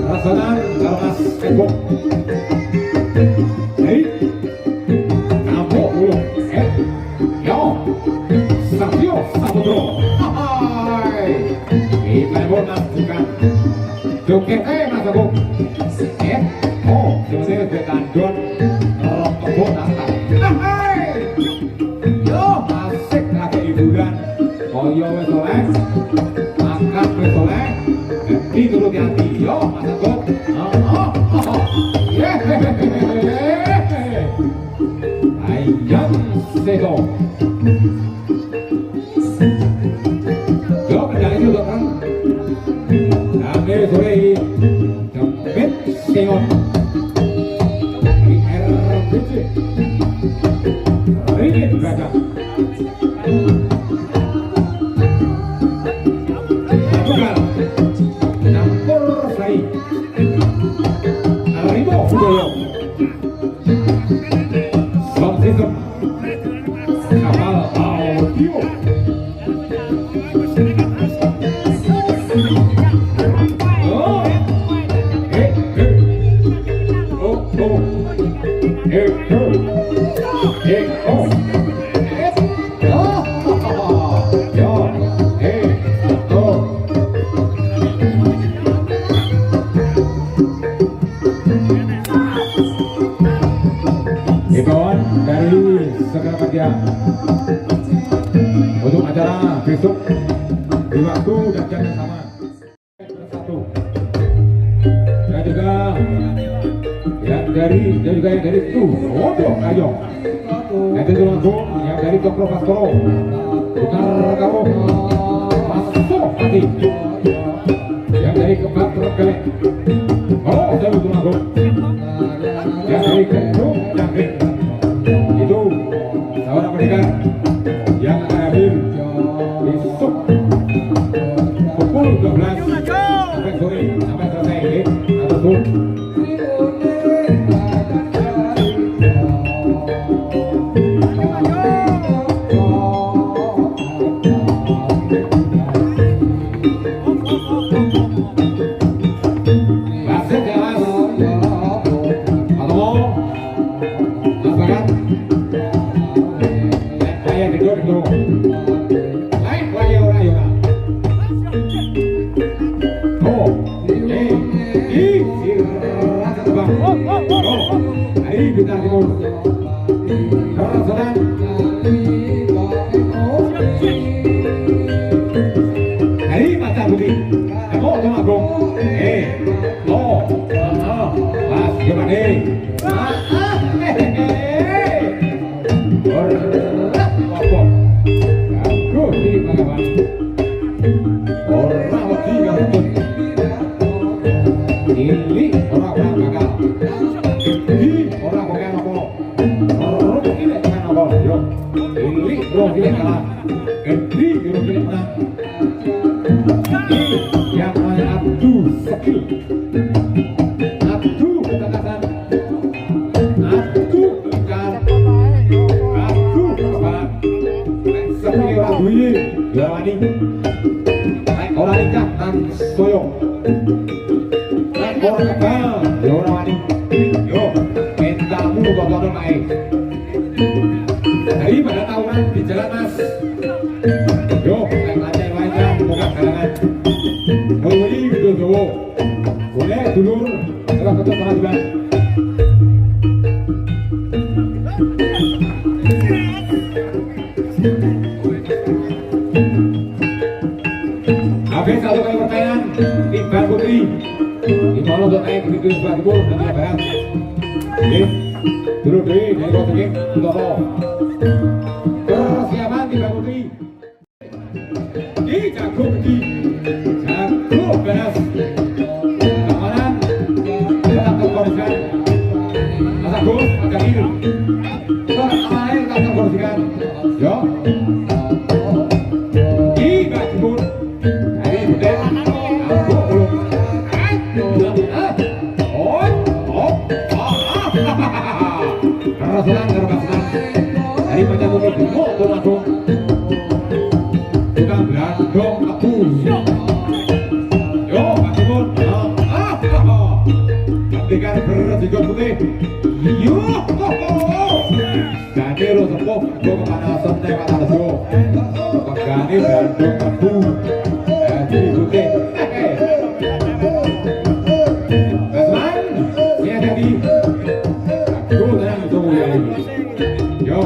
Rasakan kalau mas tembok. Hei, kamu belum? Yo, Sabio Sabudro. Hai, kita mau masukkan. Joget mas aku. Oh, sebenarnya dengan don rokok datang. Hai, yo asik lagi hiburan. Koyo wes oleh, makan wes oleh. Di turut hati, yo mas aku. Ayam sedo. Yo kendali juga kan. Kami sore ini jemput sengon. RBC. Ini gajah. Bukan. Campur sai. Arimo Fudoyo. Sound system. Kapal audio. Oh. Hey, hey. Oh, oh. Hey, oh. Hey, oh. Himbauan dari segala media untuk acara besok di waktu dan jam yang sama bersatu, dan juga yang dari itu Odo Ayo, yang dari Tulanggung, yang dari Tokro Pastoro, Putar Karo, Masuk Hati, yang dari Kebak Terkelek, oh dari Tulanggung, yang dari Kendung Jangkrik, itu saudara pendengar yang akan hadir besok pukul 12 sampai sore sampai selesai atau tuh. Yang adu skill, adu ketangkasan, adu ikan, adu kebahan. Seperti lagu ini, Yawani, orang ikan dan soyong, orang kebal, Yawani, yo, mentamu tontonan naik. Dari pada tahunan di jalan mas, yo, lantai lainnya buka kalangan. Hoi video Jawa, boleh dulur setelah ketua pengadilan. Habis satu kali pertanyaan, Timbal Putri, Imalo untuk naik begitu sebelah timur dan sebelah barat. Oke, dulur dari kota Tegik, Kutoto. Persiapan Timbal Putri. Di jago pergi. Beres keamanan tetap terkondisikan Mas Agus agak ini keamanan tetap terkondisikan yo di Bajibur hari Buden aku belum kerasulan dari Bajibur itu Tulanggung tukang Blandong Abu. Yo, Pak Timur. pendekar berjenggot putih. Yo, Gani lo sepuh, gue kepanasan nih Pak Tarjo. Gani gandung kebu, jadi putih. Basman, ini ada di. Aku tenang tunggu ya ini. Yo,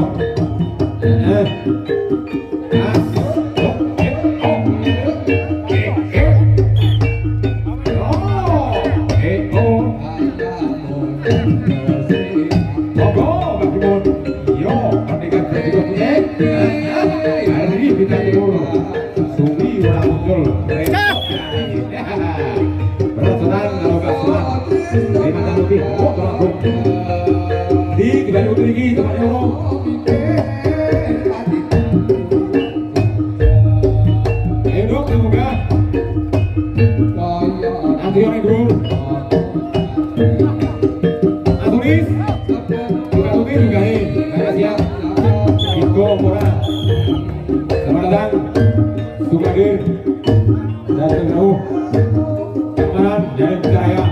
di kita duduk lagi tempatnya orang. Ayo dok, semoga antrian itu Antunis juga tuti juga nih, saya siap Iko Mora selamat datang Sukadir dan jauh Keamanan dari Bicaraya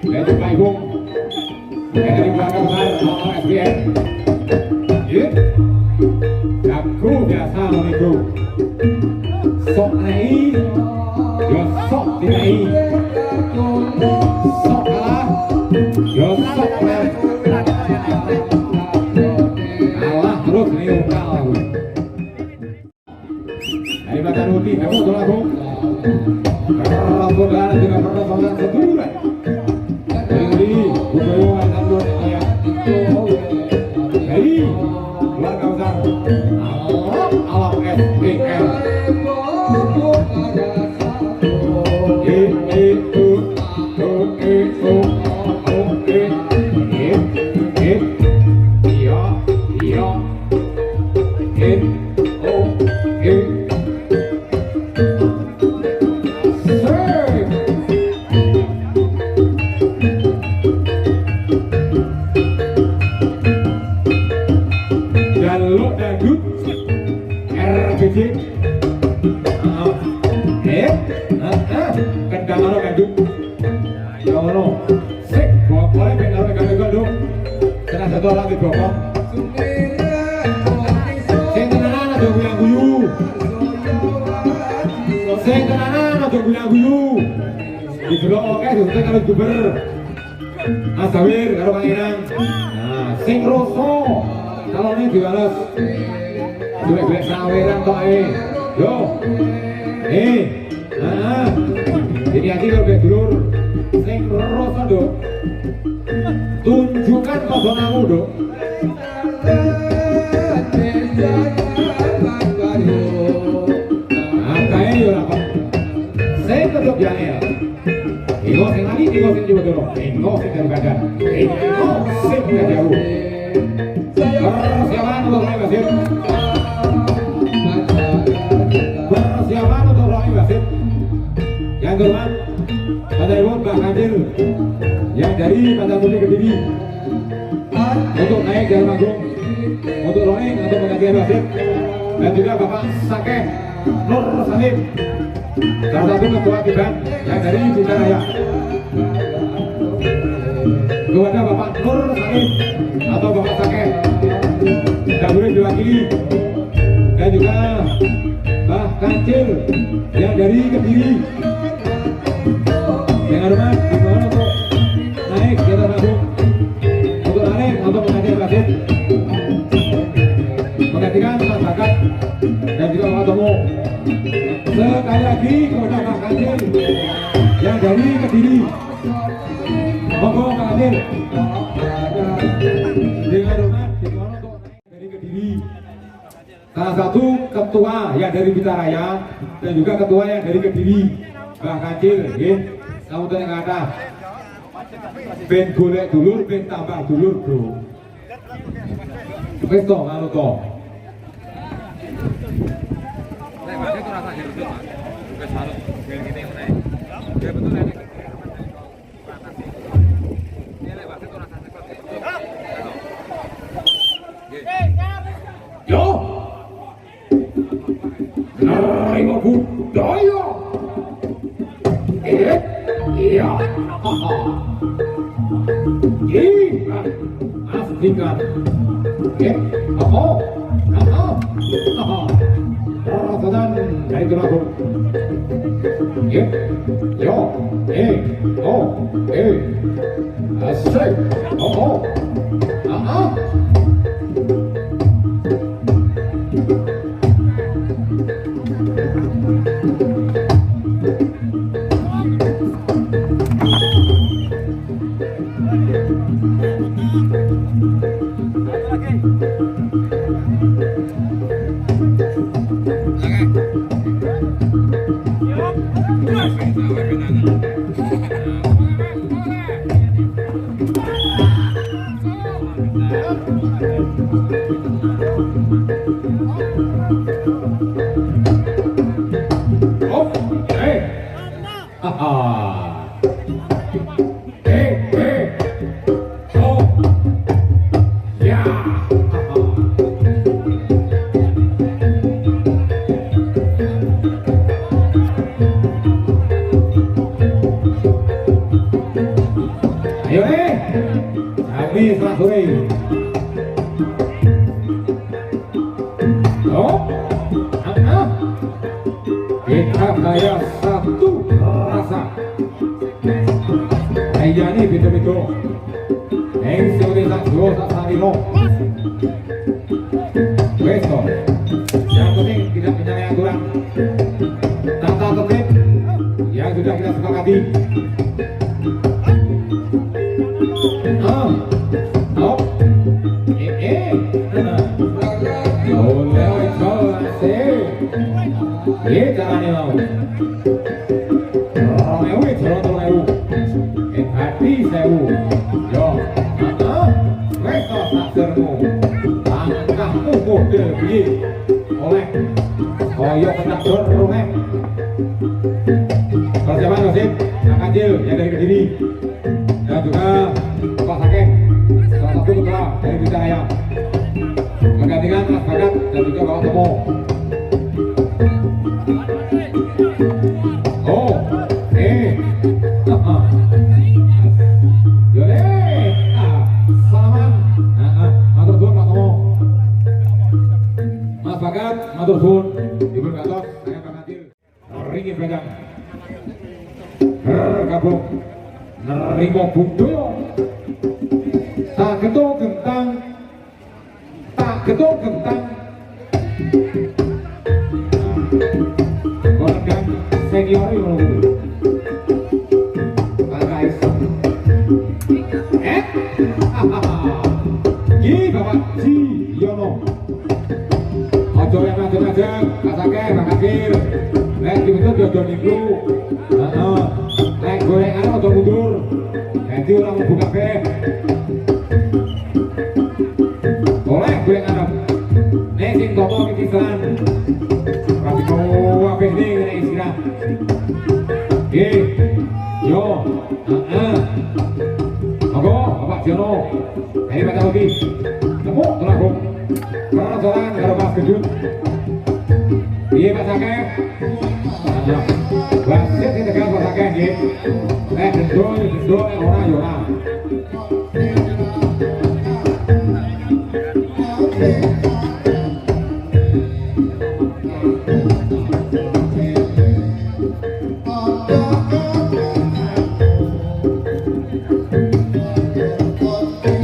dan juga Ibu yang dari keluarga besar SBN. Dan kru biasa itu sok naik yo sok dinaik, sok kalah yo sok menang, kalah terus nih ukal dari belakang Uti kamu tuh lagu kalau dan tidak pernah bangun seturai jadi bukan satu ya jadi keluarga besar alam SBN. Kendang gandum, ya Allah, sik, bawa kolek kalau gandum, tenang satu orang di bawah. Sing tenanan ada guyang guyu, sing tenanan ada guyang guyu. Di belakang oke, sudah kalau guber, Mas Dawir, kalau Kang Inang, nah, sing roso, kalau ini dibalas, duit saweran toh yo, nah. Jadi hati kalau dulur sing rosa dok tunjukkan pesonamu dok kaya yo apa sing tetep ya iko sing ali iko sing coba dulu iko sing dari badan iko sing gak jauh persiapan untuk mulai wasit persiapan untuk mulai wasit yang terhormat Pada Ibu Mbak Kadir yang dari Pantai Putih Kediri untuk naik dari Magung untuk rolling atau penggantian wasit dan juga Bapak Sakeh Nur Salim salah satu ketua Tiban yang dari Bicaraya kepada Bapak Nur Salim atau Bapak Sakeh tidak boleh diwakili dan juga Mbah Kancil yang dari Kediri. Dengan hormat dimohon untuk naik di atas panggung untuk naik untuk menggantikan wasit menggantikan Mas Bakat dan juga Pak Tomo. Sekali lagi kepada Pak Kancil yang dari Kediri, monggo Pak Kancil dengan hormat dimohon untuk naik dari Kediri. Salah satu ketua yang dari Bicaraya dan juga ketua yang dari Kediri, Pak Kancil, kamu tuh yang ada ben golek dulur, ben tambah dulur bro wis toh, kalau toh yo nah, ini budaya iya Masuk tingkat. Oke. Oh. Perasaan dari Turagung. Yo. Asik. Kita kayak satu rasa. Kaya ini betul-betul. Yang sudah tak dua tak salino. Besok. Yang penting tidak menyalahi aturan. Tata tertib yang sudah kita sepakati. Ini caranya mau. Romewi terotol lewu. Hati sewu. Yo, Westo saksermu. Langkahmu model piye? Oleh koyo ketak dorong. Persiapan Wasit, Kang Kancil yang dari Kediri dan juga Pak Sakeh, salah satu ketua dari Wijaya. Menggantikan Mas Bagat dan juga Bapak Tomo. Matur suwun, Ibu Gatot, saya Kang Kancil. Ringin pegang. Gabung. Nerimo Bundoyo. Tak gedung gentang. Kolega senior itu. Guys. Gini Bapak Ji Yono. Ojo yang macam-macam, Pak Sakeh, Pak Kancil. Lek dibentuk jodoh minggu. Lek gorengan ojo mundur. Ganti orang mau buka beh. Boleh gorengan. Nek sing topo pikiran. Tapi kau apa ini nek istirahat. Yo. Monggo Bapak Jono. Ini Pak Tauti. Temu Turagung. Persoalan karo Mas Gedut. Iya Pak Sakeh. Wasit sing tegas Pak Sakeh nggih. Dendo ora yo ora.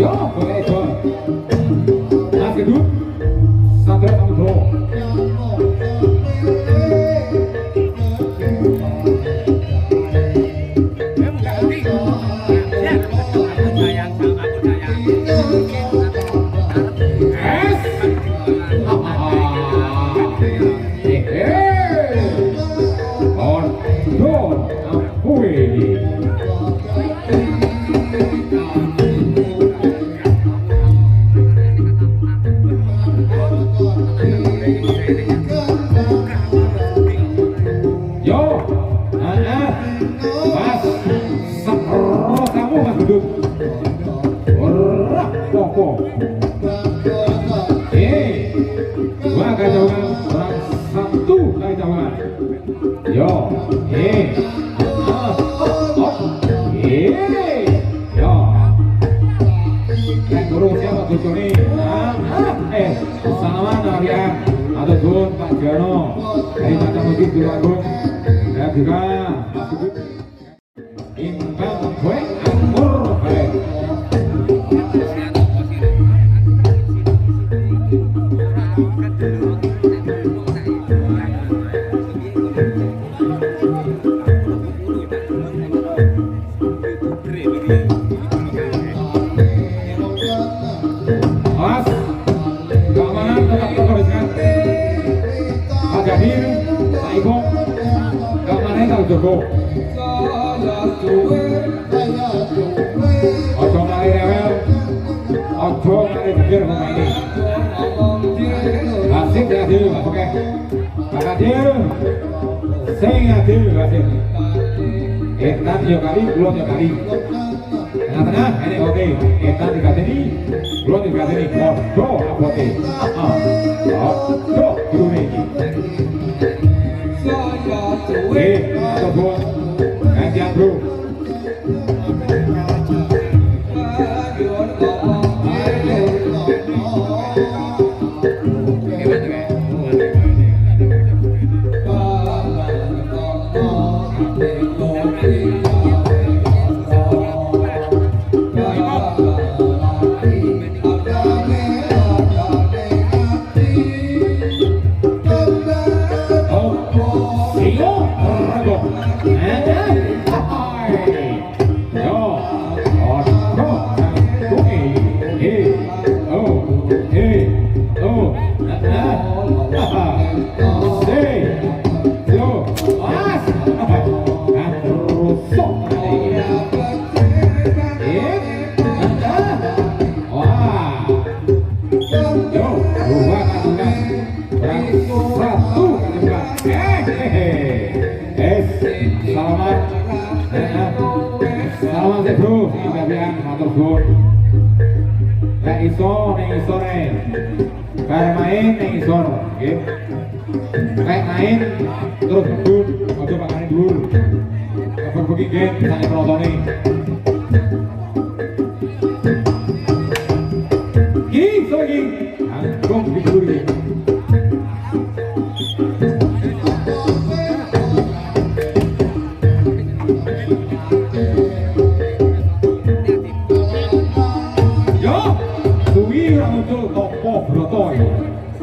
Yo, boleh itu. Mas Gedut. Sampai kamu Yo, Yo. Yang guru siapa tujuh nih? Salaman Arya atau Gun Pak Jono dari Mata Musik Tulungagung dan juga Imbang Gue Anggur baik. Mas, keamanan tetap terkoordinasikan. Pak Jadir, Pak Ibu, keamanannya tak jago. Ojo mari rewel, ojo mari pikir pemain ini. Asik ya Adil, Pak Oke. Pak Adil, sing Adil, Adil. Etan yo kali, kulon yo kali. Tengah-tengah, ini oke. Etan tiga sini, kulon tiga sini. Ojo, oke. Ojo, guru ini. Ataupun gantian bro. Selamat bro, ini bagian motor gun. Nek iso, nek isor bareng main, nek isor, gitu. Nek main, terus gun, ojo pakane dulu. Kapan pergi game, misalnya penontonnya. Gini, so gini, angkong di dulu gini.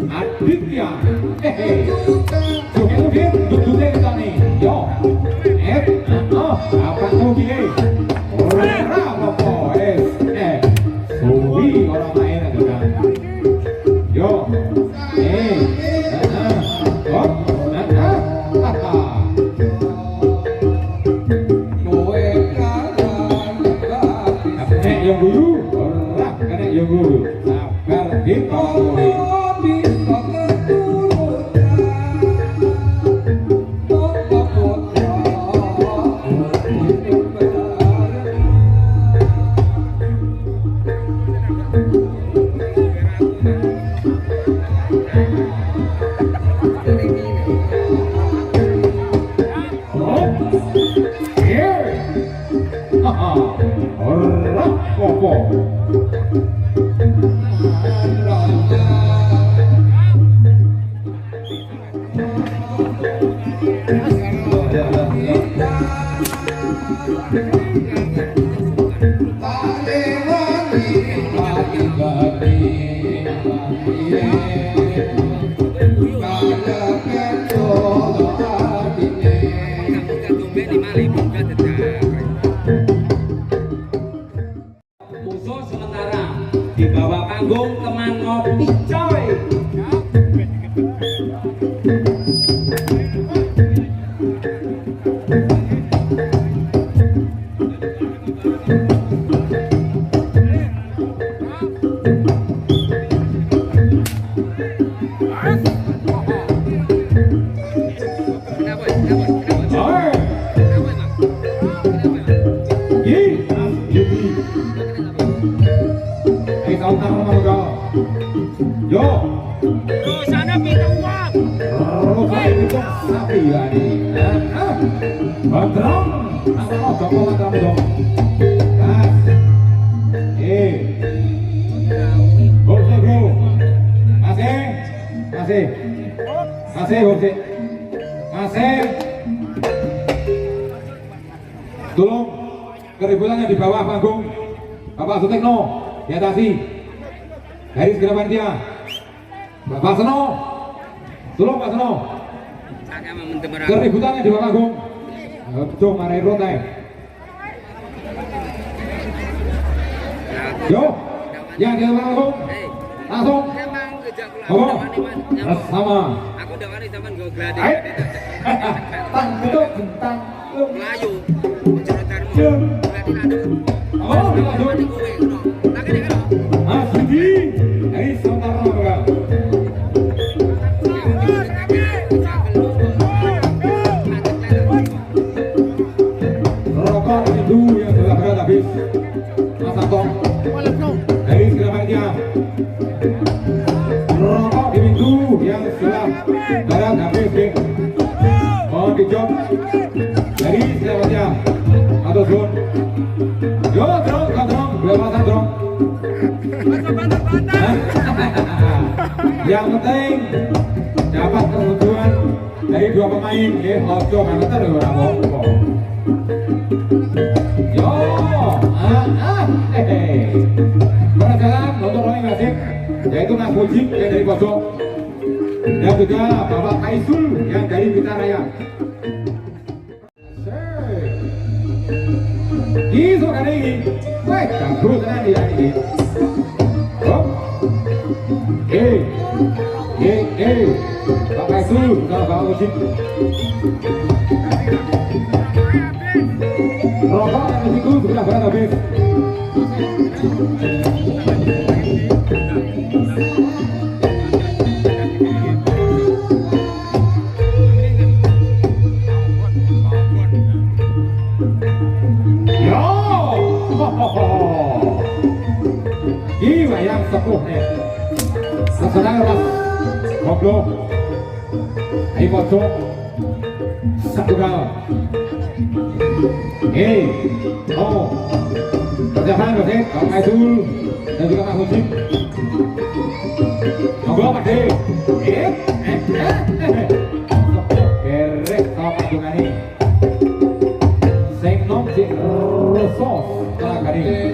Aditya, joget-joget, duduknya kita nih, yo, apa tuh gini, apa, suwi orang main aja kan, yo, yang guru, orang kan yang guru, sabar kita boleh. Khusus sementara di bawah panggung teman ngopi coy. Yo, sana pintu uang. sapi lagi. Batrang, apa kau batrang dong? Masih. Tolong keributannya di bawah panggung. Bapak Sutekno diatasi. Garis gerakan dia. Bapak Seno. Tolong Pak Seno. Keributannya di bawah panggung. Jom marahin rontai. Yo, yang di bawah panggung. Langsung. Oh, sama. Aku udah kali zaman gue gladi. Tang itu bentang. Melayu. Berarti ada. Oh, lanjut. Mas Budi, dari sementara Bang. Rokok itu yang sudah berat habis. Mas Antong. Dari segala rokok di minggu yang sudah berat habis. Mohon dijawab dari segala atau zon. Yo, drong, belasan drong. Yang penting dapat kebutuhan dari dua pemain. Ya, ojo manter ya ora apa-apa. Yo, berjalan untuk rolling klasik, yaitu Mas Mujib yang dari pojok dan juga Bapak Kaisul yang dari Bitaraya. Iso kali ini, weh, bagus nanti ini. Oh, Bapak Kaisul sama Bapak Mujib. Rokok yang di situ sudah berat habis. Jiwa yang sepuh nih. Sesenang lepas ngobrol. Ayo pojok. Satu kali. Perjalanan Mas Pak Kaisul dan juga Pak Mujib. Ngobrol Pak De. Gerek sama patungan ini. Sing nom sing resos telah kali.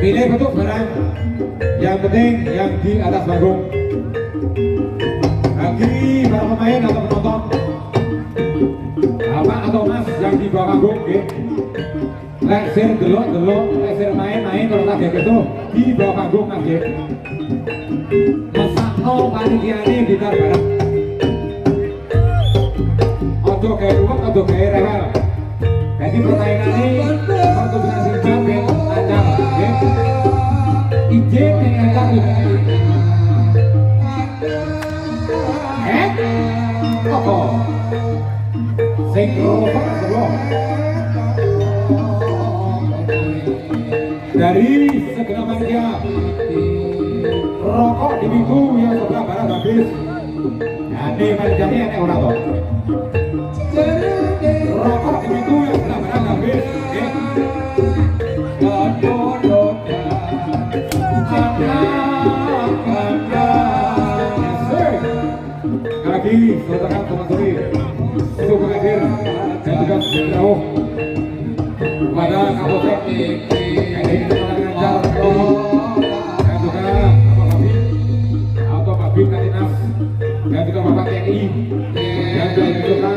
Pilih bentuk barang yang penting yang di atas panggung. Bagi para pemain atau penonton, Bapak atau Mas yang di bawah panggung, leksir delok, leksir main, kalau tak gitu di bawah panggung Mas. Mesakno panitia ini gitar bareng. Ojo kayak ruwet, ojo kayak rewel. Jadi pertandingan ini pertunjukan singkat ben lancar, izin yang lancar. Dari segenap panitia, rokok di minggu yang sebelah barat habis. Jadi panitianya enak orang toh. Rokok di minggu yang sebelah barat habis. Lagi saudara teman-teman untuk hadir dan juga jauh kepada Kapolsek ini lancar dan juga Bapak Babin atau Babin Katinas dan juga Bapak TNI dan juga